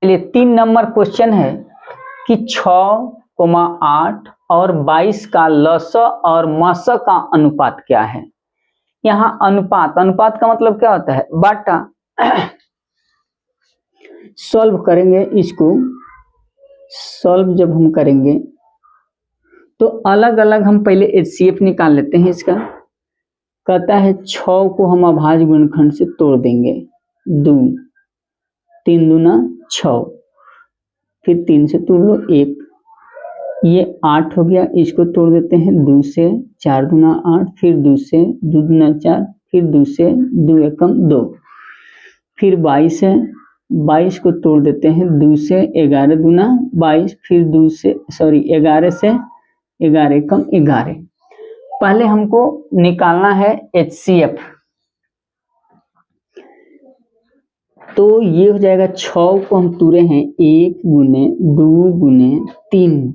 चलिए 3 number question है कि 6,8 और 22 का लस और मस का अनुपात क्या है। यहाँ अनुपात का मतलब क्या होता है, बाटा। सॉल्व करेंगे इसको, सॉल्व जब हम करेंगे तो अलग अलग हम पहले HCF निकाल लेते हैं इसका। कहता है 6 को हम अभाज्य गुणनखंड से तोड़ देंगे, 2 3 दूना 6, फिर 3 से तोड़ लो 1, ये 8 हो गया। इसको तोड़ देते हैं 2 से, 4 दूना 8, फिर 2 से, 2 दूना 4, फिर 2 से, 2 एकम 2, फिर 22 है, 22 को तोड़ देते हैं 2 से, 11 दूना 22, फिर 2 से 11 से, 11 एकम 11। पहले हमको निकालना है HCF, तो ये हो जाएगा 6 को हम तोड़े हैं 1 गुने 2 गुने 3,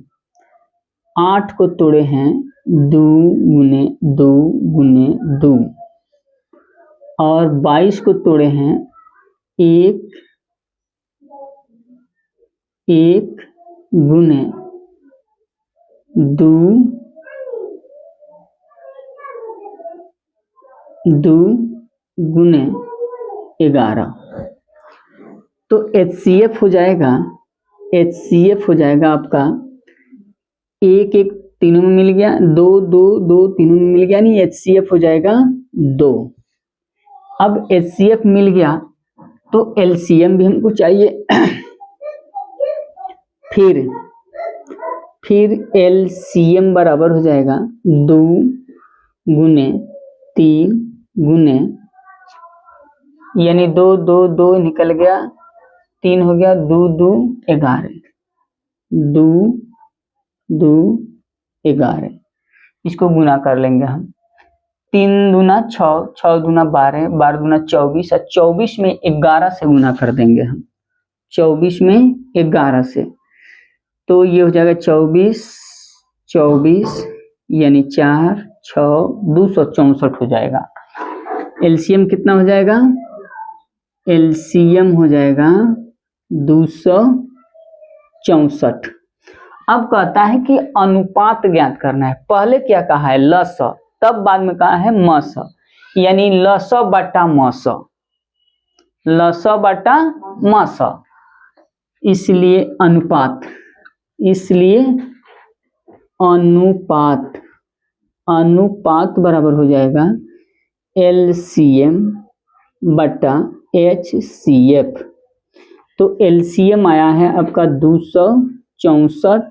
8 को तोड़े हैं 2 गुने 2 गुने 2, और 22 को तोड़े हैं 1 गुने 2 गुने 11। तो HCF हो जाएगा आपका 1 1 तीनों में मिल गया, 2 2 2 तीनों में मिल गया, नहीं HCF हो जाएगा 2। अब HCF मिल गया तो LCM भी हमको चाहिए। फिर LCM बराबर हो जाएगा 2 गुने 3 गुने, यानी 2 2 2 निकल गया, 3 हो गया, 2 2 11, 2 2 11। इसको गुना कर लेंगे हम, 3 दूना 6, 6 दूना 12, 12 दूना 24, और 24 में 11 से गुना कर देंगे हम, 24 में 11 से, तो ये हो जाएगा 24 यानी 4 6 264 हो जाएगा। LCM कितना हो जाएगा, LCM हो जाएगा 264। अब कहता है कि अनुपात ज्ञात करना है। पहले क्या कहा है, लस, तब बाद में कहा है मस, यानी लस बटा मस, लस बटा मस, इसलिए अनुपात बराबर हो जाएगा LCM बटा HCF। तो LCM आया है आपका 264,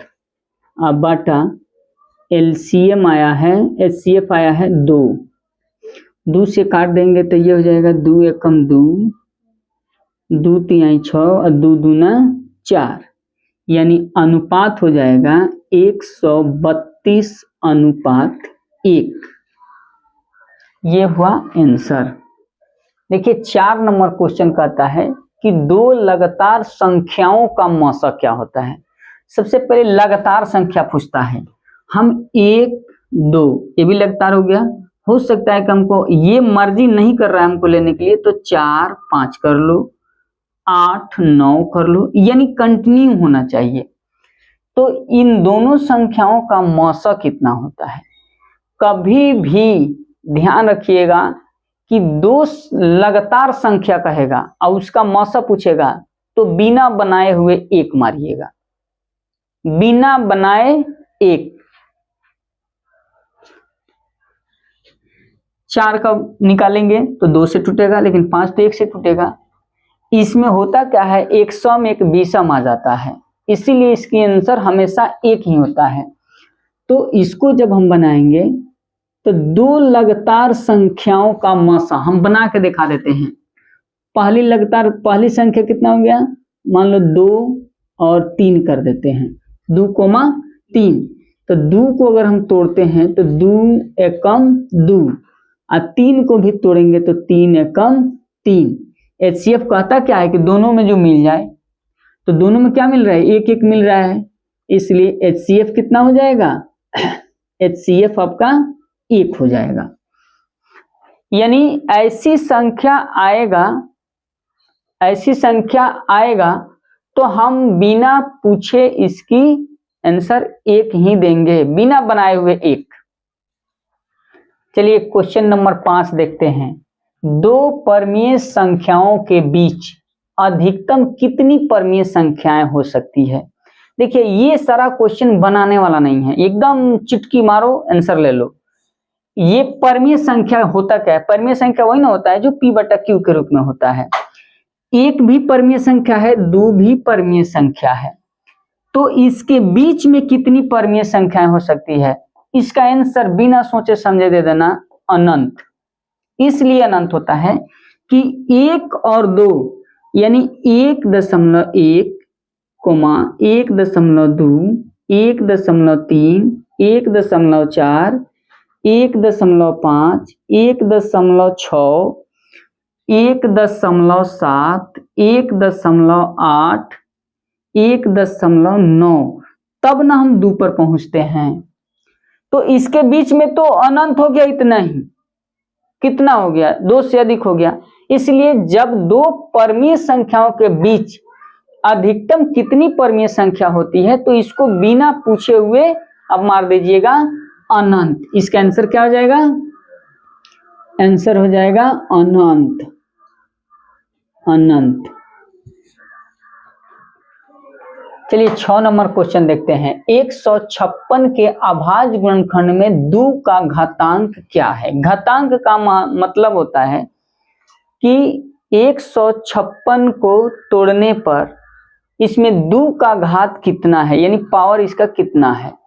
बटा LCM आया है, HCF आया है 2 से काट देंगे तो ये हो जाएगा 2 एकम 2, 2 तिहाई 6, और 2 दूना 4, यानी अनुपात हो जाएगा 132:1। ये हुआ आंसर। देखिए 4 नंबर क्वेश्चन कहता है कि 2 लगातार संख्याओं का मौसा क्या होता है। सबसे पहले लगातार संख्या पूछता है, हम 1 2, ये भी लगातार हो गया, हो सकता है कि हमको ये मर्जी नहीं कर रहा है हमको लेने के लिए, तो 4 5 कर लो, 8 9 कर लो, यानी कंटिन्यू होना चाहिए। तो इन दोनों संख्याओं का मौसा कितना होता है। कभी भी ध्यान रखिएगा कि 2 लगातार संख्या कहेगा और उसका मौसा पूछेगा तो बिना बनाए हुए 1 मारिएगा, बिना बनाए 1। 4 का निकालेंगे तो 2 से टूटेगा, लेकिन 5 तो 1 से टूटेगा। इसमें होता क्या है, 100 में एक विषम आ जाता है, इसीलिए इसकी आंसर हमेशा 1 ही होता है। तो इसको जब हम बनाएंगे तो 2 लगातार संख्याओं का मौसा हम बना के दिखा देते हैं। पहली संख्या कितना हो गया, मान लो 2 और 3 कर देते हैं, 2 3, तो 2 को अगर हम तोड़ते हैं तो 2 एकम 2, और 3 को भी तोड़ेंगे तो 3 एकम 3। HCF कहता क्या है कि दोनों में जो मिल जाए, तो दोनों में क्या मिल रहा है, 1 1 मिल रहा है, इसलिए HCF कितना हो जाएगा, HCF आपका 1 हो जाएगा। यानी ऐसी संख्या आएगा तो हम बिना पूछे इसकी आंसर 1 ही देंगे, बिना बनाए हुए 1। चलिए क्वेश्चन नंबर 5 देखते हैं। 2 परमीय संख्याओं के बीच अधिकतम कितनी परमीय संख्याएं हो सकती है? देखिए ये सारा क्वेश्चन बनाने वाला नहीं है, एकदम चिटकी मारो आंसर ले लो। ये परमीय संख्या होता क्या है? परमीय संख्या वही ना होता है जो p/q के रूप में होता है। 1 भी परमीय संख्या है, 2 भी परमीय संख्या है, तो इसके बीच में कितनी परमीय संख्याएं हो सकती है? इसका आंसर बिना सोचे समझे दे देना, अनंत। इसलिए अनंत होता है कि 1 और 2 यानी 1.1, 1.2, 1.3, 1.4, 1.5, 1.6, 1.7, 1.8, 1.9, तब ना हम 2 पर पहुंचते हैं। तो इसके बीच में तो अनंत हो गया, इतना ही। कितना हो गया? 2 से अधिक हो गया। इसलिए जब 2 परमीय संख्याओं के बीच अधिकतम कितनी परमीय संख्या होती है, तो इसको बिना पूछे हुए अब मार दीजिएगा अनंत। इसका आंसर क्या हो जाएगा? आंसर हो जाएगा अनंत। अनंत। चलिए 6 नंबर क्वेश्चन देखते हैं। 156 के अभाज्य गुणनखंड में 2 का घातांक क्या है? घातांक का मतलब होता है कि 156 को तोड़ने पर इसमें 2 का घात कितना है, यानी पावर इसका कितना है।